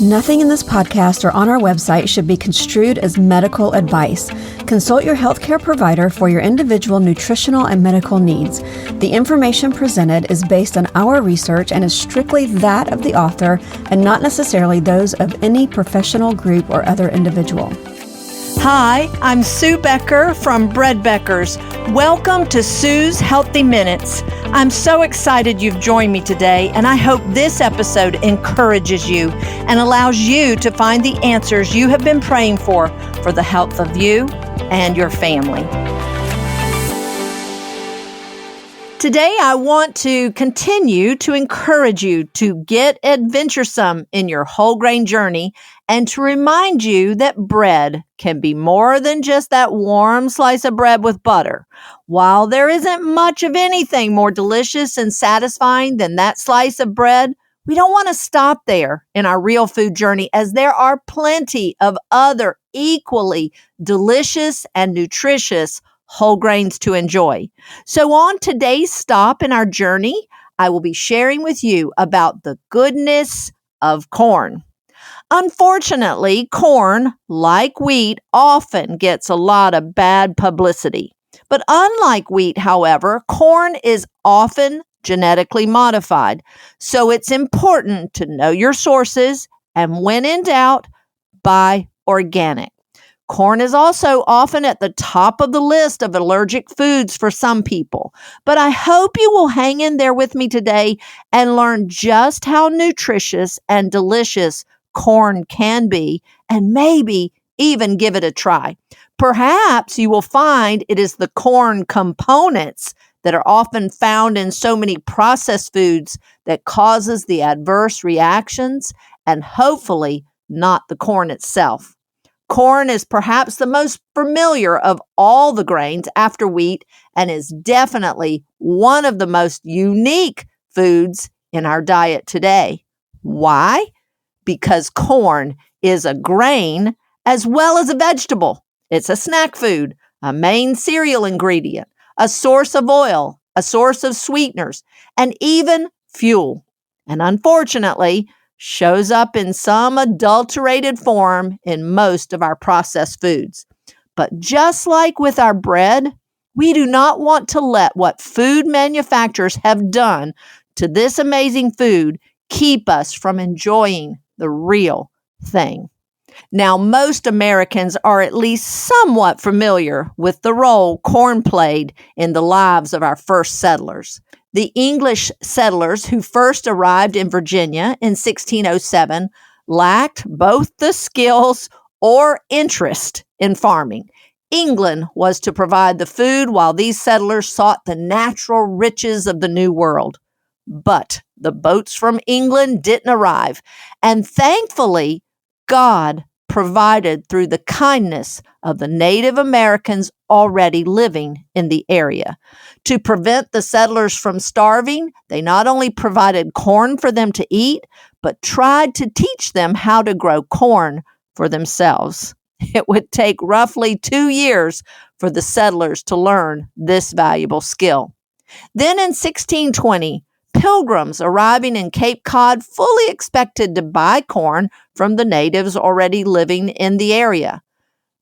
Nothing in this podcast or on our website should be construed as medical advice. Consult your healthcare provider for your individual nutritional and medical needs. The information presented is based on our research and is strictly that of the author and not necessarily those of any professional group or other individual. Hi, I'm Sue Becker from Bread Beckers. Welcome to Sue's Healthy Minutes. I'm so excited you've joined me today, and I hope this episode encourages you and allows you to find the answers you have been praying for the health of you and your family. Today, I want to continue to encourage you to get adventuresome in your whole grain journey and to remind you that bread can be more than just that warm slice of bread with butter. While there isn't much of anything more delicious and satisfying than that slice of bread, we don't want to stop there in our real food journey, as there are plenty of other equally delicious and nutritious whole grains to enjoy. So on today's stop in our journey, I will be sharing with you about the goodness of corn. Unfortunately, corn, like wheat, often gets a lot of bad publicity. But unlike wheat, however, corn is often genetically modified. So it's important to know your sources, and when in doubt, buy organic. Corn is also often at the top of the list of allergic foods for some people, but I hope you will hang in there with me today and learn just how nutritious and delicious corn can be, and maybe even give it a try. Perhaps you will find it is the corn components that are often found in so many processed foods that causes the adverse reactions, and hopefully not the corn itself. Corn is perhaps the most familiar of all the grains after wheat and is definitely one of the most unique foods in our diet today. Why? Because corn is a grain as well as a vegetable. It's a snack food, a main cereal ingredient, a source of oil, a source of sweeteners, and even fuel. And unfortunately, shows up in some adulterated form in most of our processed foods. But just like with our bread, we do not want to let what food manufacturers have done to this amazing food keep us from enjoying the real thing. Now, most Americans are at least somewhat familiar with the role corn played in the lives of our first settlers. The English settlers who first arrived in Virginia in 1607 lacked both the skills or interest in farming. England was to provide the food while these settlers sought the natural riches of the New World. But the boats from England didn't arrive, and thankfully, God provided through the kindness of the Native Americans already living in the area. To prevent the settlers from starving, they not only provided corn for them to eat, but tried to teach them how to grow corn for themselves. It would take roughly 2 years for the settlers to learn this valuable skill. Then in 1620, pilgrims arriving in Cape Cod fully expected to buy corn from the natives already living in the area.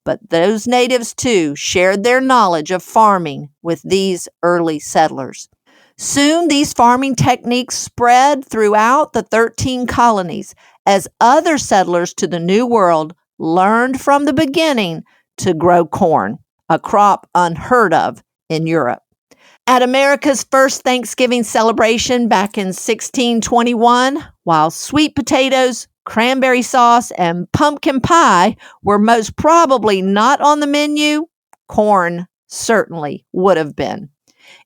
But those natives, too, shared their knowledge of farming with these early settlers. Soon, these farming techniques spread throughout the 13 colonies as other settlers to the New World learned from the beginning to grow corn, a crop unheard of in Europe. At America's first Thanksgiving celebration back in 1621, while sweet potatoes, cranberry sauce, and pumpkin pie were most probably not on the menu, corn certainly would have been.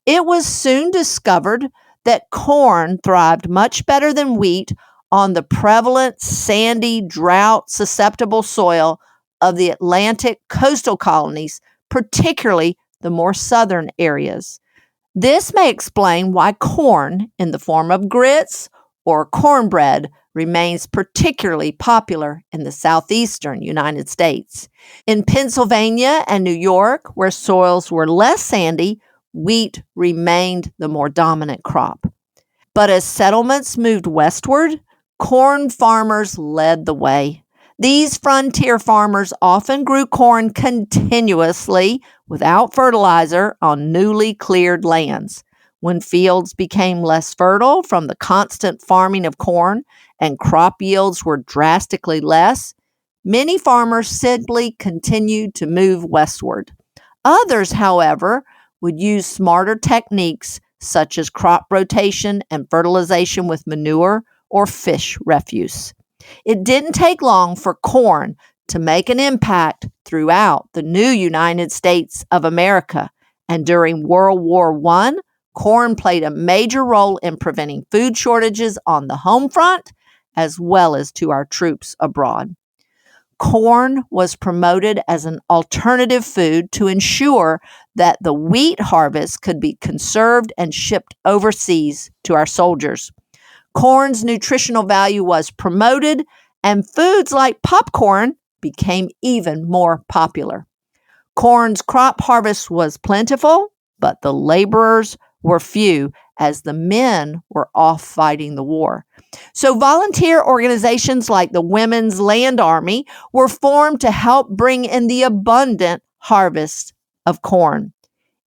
It was soon discovered that corn thrived much better than wheat on the prevalent sandy, drought-susceptible soil of the Atlantic coastal colonies, particularly the more southern areas. This may explain why corn, in the form of grits or cornbread, remains particularly popular in the southeastern United States. In Pennsylvania and New York, where soils were less sandy, wheat remained the more dominant crop. But as settlements moved westward, corn farmers led the way. These frontier farmers often grew corn continuously without fertilizer on newly cleared lands. When fields became less fertile from the constant farming of corn and crop yields were drastically less, many farmers simply continued to move westward. Others, however, would use smarter techniques such as crop rotation and fertilization with manure or fish refuse. It didn't take long for corn to make an impact throughout the new United States of America, and during World War I, corn played a major role in preventing food shortages on the home front as well as to our troops abroad. Corn was promoted as an alternative food to ensure that the wheat harvest could be conserved and shipped overseas to our soldiers. Corn's nutritional value was promoted, and foods like popcorn became even more popular. Corn's crop harvest was plentiful, but the laborers were few as the men were off fighting the war. So volunteer organizations like the Women's Land Army were formed to help bring in the abundant harvest of corn.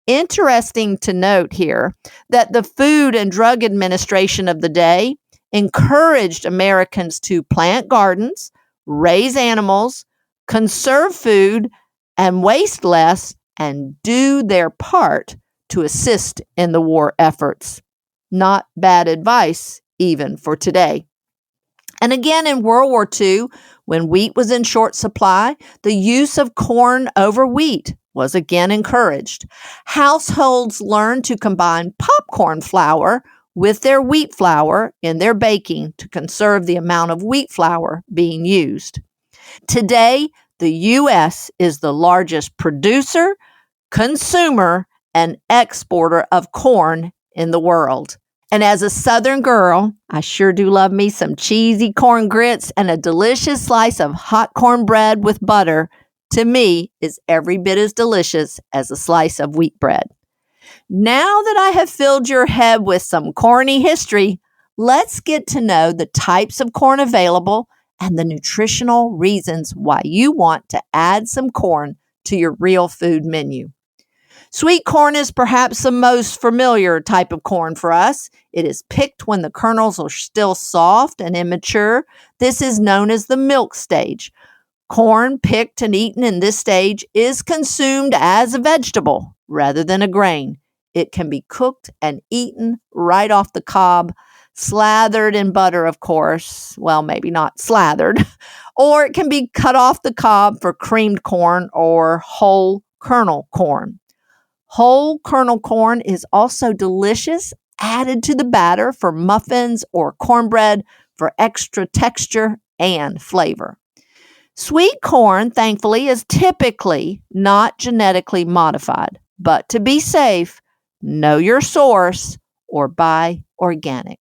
Interesting to note here that the Food and Drug Administration of the day encouraged Americans to plant gardens, raise animals, conserve food, and waste less, and do their part to assist in the war efforts. Not bad advice, even for today. And again, in World War II, when wheat was in short supply, the use of corn over wheat was again encouraged. Households learned to combine popcorn flour with their wheat flour in their baking to conserve the amount of wheat flour being used. Today, the U.S. is the largest producer, consumer, and exporter of corn in the world. And as a Southern girl, I sure do love me some cheesy corn grits, and a delicious slice of hot cornbread with butter, to me, is every bit as delicious as a slice of wheat bread. Now that I have filled your head with some corny history, let's get to know the types of corn available and the nutritional reasons why you want to add some corn to your real food menu. Sweet corn is perhaps the most familiar type of corn for us. It is picked when the kernels are still soft and immature. This is known as the milk stage. Corn picked and eaten in this stage is consumed as a vegetable rather than a grain. It can be cooked and eaten right off the cob, slathered in butter, of course. Well, maybe not slathered. Or it can be cut off the cob for creamed corn or whole kernel corn. Whole kernel corn is also delicious, added to the batter for muffins or cornbread for extra texture and flavor. Sweet corn, thankfully, is typically not genetically modified, but to be safe, know your source or buy organic.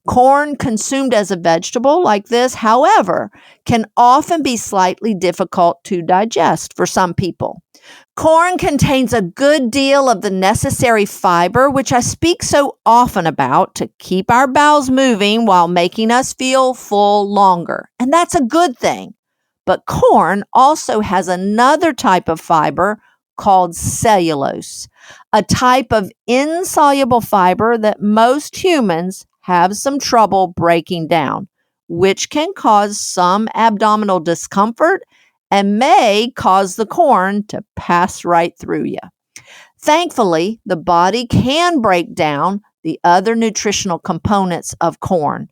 Corn consumed as a vegetable like this, however, can often be slightly difficult to digest for some people. Corn contains a good deal of the necessary fiber, which I speak so often about, to keep our bowels moving while making us feel full longer. And that's a good thing. But corn also has another type of fiber called cellulose, a type of insoluble fiber that most humans have some trouble breaking down, which can cause some abdominal discomfort and may cause the corn to pass right through you. Thankfully, the body can break down the other nutritional components of corn.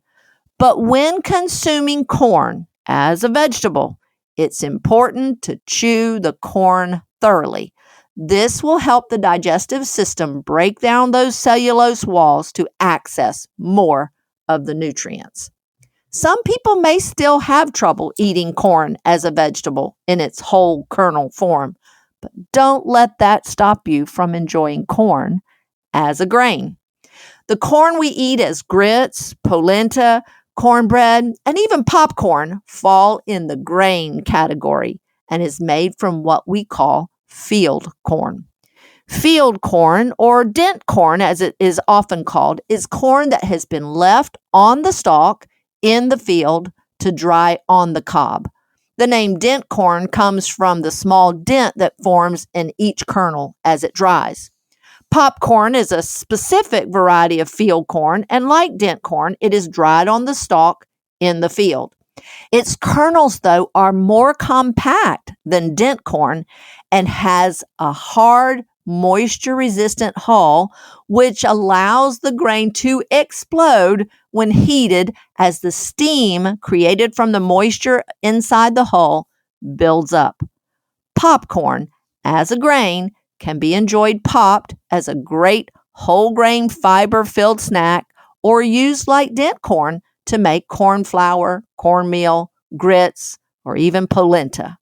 But when consuming corn as a vegetable, it's important to chew the corn thoroughly. This will help the digestive system break down those cellulose walls to access more of the nutrients. Some people may still have trouble eating corn as a vegetable in its whole kernel form, but don't let that stop you from enjoying corn as a grain. The corn we eat as grits, polenta, cornbread, and even popcorn fall in the grain category and is made from what we call field corn. Field corn, or dent corn as it is often called, is corn that has been left on the stalk in the field to dry on the cob. The name dent corn comes from the small dent that forms in each kernel as it dries. Popcorn is a specific variety of field corn, and like dent corn, it is dried on the stalk in the field. Its kernels, though, are more compact than dent corn and has a hard, moisture-resistant hull, which allows the grain to explode when heated as the steam created from the moisture inside the hull builds up. Popcorn, as a grain, can be enjoyed popped as a great whole grain fiber-filled snack or used like dent corn to make corn flour, cornmeal, grits, or even polenta.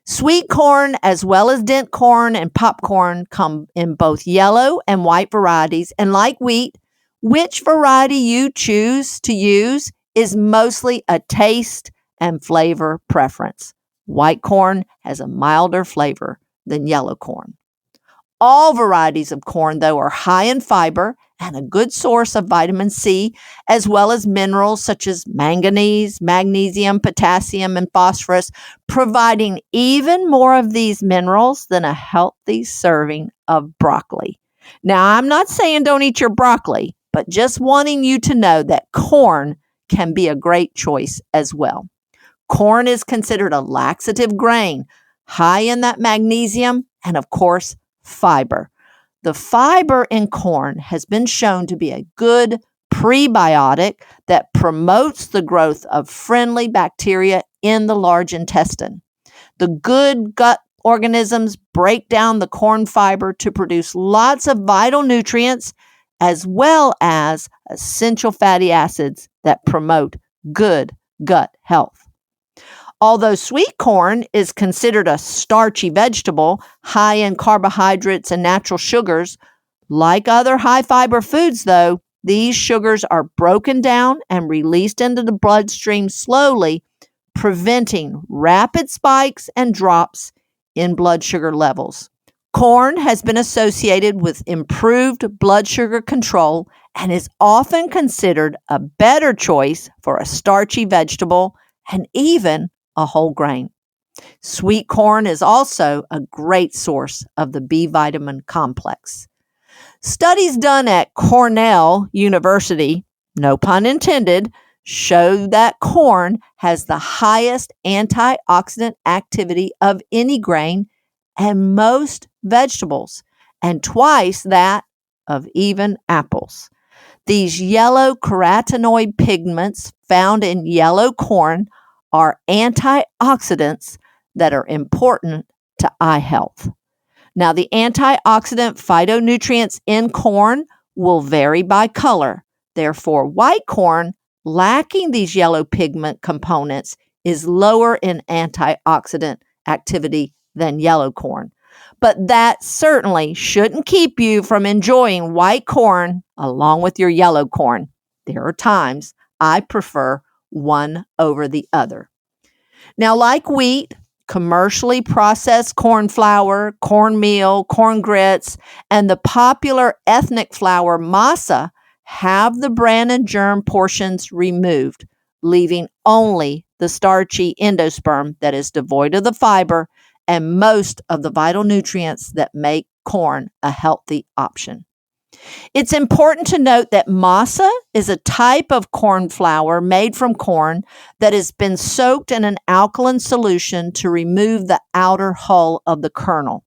Sweet corn, as well as dent corn and popcorn, come in both yellow and white varieties, and like wheat, which variety you choose to use is mostly a taste and flavor preference. White corn has a milder flavor than yellow corn. All varieties of corn, though, are high in fiber and a good source of vitamin C, as well as minerals such as manganese, magnesium, potassium, and phosphorus, providing even more of these minerals than a healthy serving of broccoli. Now, I'm not saying don't eat your broccoli, but just wanting you to know that corn can be a great choice as well. Corn is considered a laxative grain, high in that magnesium and, of course, fiber. The fiber in corn has been shown to be a good prebiotic that promotes the growth of friendly bacteria in the large intestine. The good gut organisms break down the corn fiber to produce lots of vital nutrients as well as essential fatty acids that promote good gut health. Although sweet corn is considered a starchy vegetable, high in carbohydrates and natural sugars, like other high-fiber foods, though, these sugars are broken down and released into the bloodstream slowly, preventing rapid spikes and drops in blood sugar levels. Corn has been associated with improved blood sugar control and is often considered a better choice for a starchy vegetable and even a whole grain. Sweet corn is also a great source of the B vitamin complex. Studies done at Cornell University, no pun intended, show that corn has the highest antioxidant activity of any grain and most vegetables, and twice that of even apples. These yellow carotenoid pigments found in yellow corn are antioxidants that are important to eye health. Now, the antioxidant phytonutrients in corn will vary by color. Therefore, white corn, lacking these yellow pigment components, is lower in antioxidant activity than yellow corn. But that certainly shouldn't keep you from enjoying white corn along with your yellow corn. There are times I prefer one over the other. Now, like wheat, commercially processed corn flour, cornmeal, corn grits, and the popular ethnic flour masa have the bran and germ portions removed, leaving only the starchy endosperm that is devoid of the fiber and most of the vital nutrients that make corn a healthy option. It's important to note that masa is a type of corn flour made from corn that has been soaked in an alkaline solution to remove the outer hull of the kernel.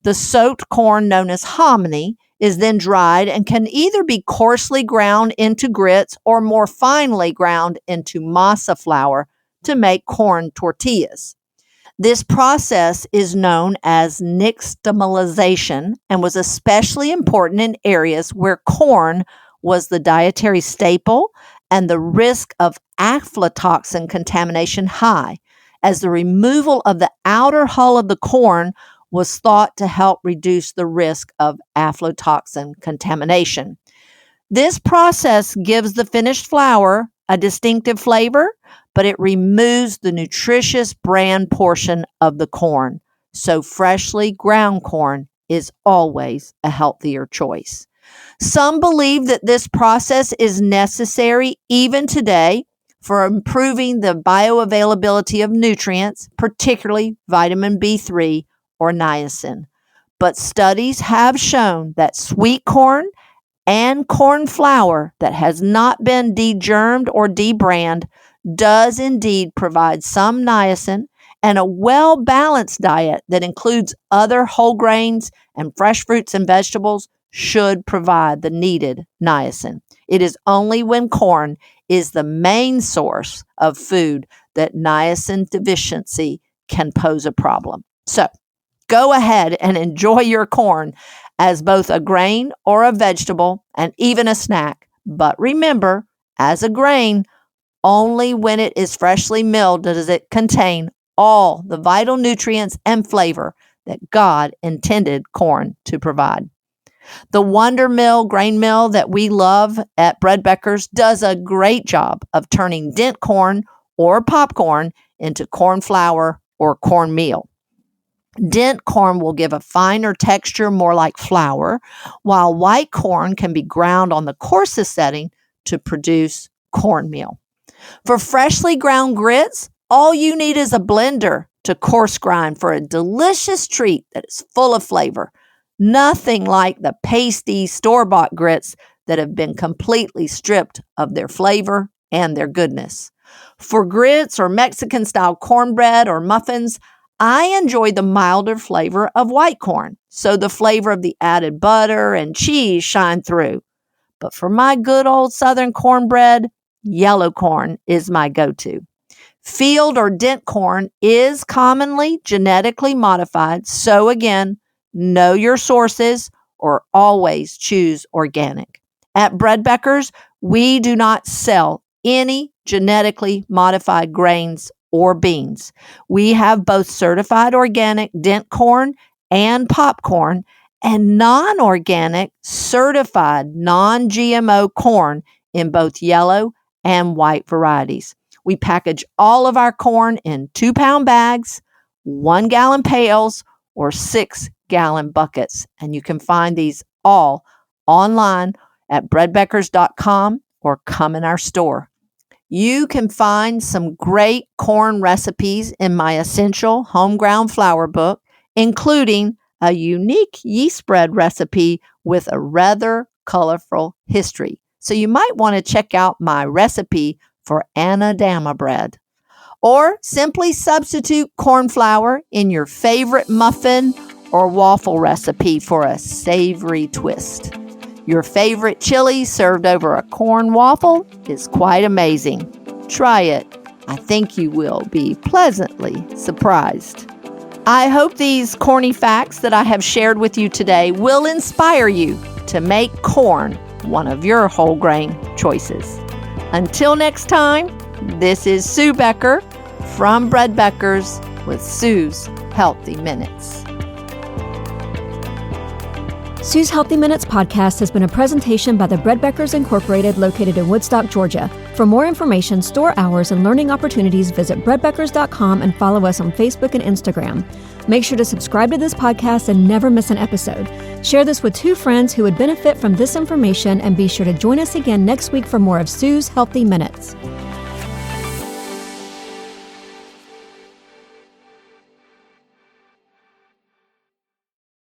The soaked corn, known as hominy, is then dried and can either be coarsely ground into grits or more finely ground into masa flour to make corn tortillas. This process is known as nixtamalization and was especially important in areas where corn was the dietary staple and the risk of aflatoxin contamination high, as the removal of the outer hull of the corn was thought to help reduce the risk of aflatoxin contamination. This process gives the finished flour a distinctive flavor, but it removes the nutritious bran portion of the corn. So freshly ground corn is always a healthier choice. Some believe that this process is necessary even today for improving the bioavailability of nutrients, particularly vitamin B3 or niacin. But studies have shown that sweet corn and corn flour that has not been degermed or debranded does indeed provide some niacin, and a well-balanced diet that includes other whole grains and fresh fruits and vegetables should provide the needed niacin. It is only when corn is the main source of food that niacin deficiency can pose a problem. So, go ahead and enjoy your corn as both a grain or a vegetable and even a snack. But remember, as a grain, only when it is freshly milled does it contain all the vital nutrients and flavor that God intended corn to provide. The Wonder Mill grain mill that we love at Bread Becker's does a great job of turning dent corn or popcorn into corn flour or cornmeal. Dent corn will give a finer texture, more like flour, while white corn can be ground on the coarsest setting to produce cornmeal. For freshly ground grits, all you need is a blender to coarse grind for a delicious treat that is full of flavor. Nothing like the pasty store-bought grits that have been completely stripped of their flavor and their goodness. For grits or Mexican-style cornbread or muffins, I enjoy the milder flavor of white corn, so the flavor of the added butter and cheese shine through. But for my good old Southern cornbread, yellow corn is my go-to. Field or dent corn is commonly genetically modified, so again, know your sources or always choose organic. At Bread Becker's, we do not sell any genetically modified grains or beans. We have both certified organic dent corn and popcorn and non-organic certified non-GMO corn in both yellow and white varieties. We package all of our corn in 2-pound bags, 1-gallon pails, or 6-gallon buckets. And you can find these all online at breadbeckers.com or come in our store. You can find some great corn recipes in my essential home ground flour book, including a unique yeast bread recipe with a rather colorful history. So you might want to check out my recipe for Anadama bread. Or simply substitute corn flour in your favorite muffin or waffle recipe for a savory twist. Your favorite chili served over a corn waffle is quite amazing. Try it. I think you will be pleasantly surprised. I hope these corny facts that I have shared with you today will inspire you to make corn one of your whole grain choices. Until next time, this is Sue Becker from Bread Becker's with Sue's Healthy Minutes. Sue's Healthy Minutes podcast has been a presentation by the Bread Beckers Incorporated located in Woodstock, Georgia. For more information, store hours, and learning opportunities, visit breadbeckers.com and follow us on Facebook and Instagram. Make sure to subscribe to this podcast and never miss an episode. Share this with 2 friends who would benefit from this information, and be sure to join us again next week for more of Sue's Healthy Minutes.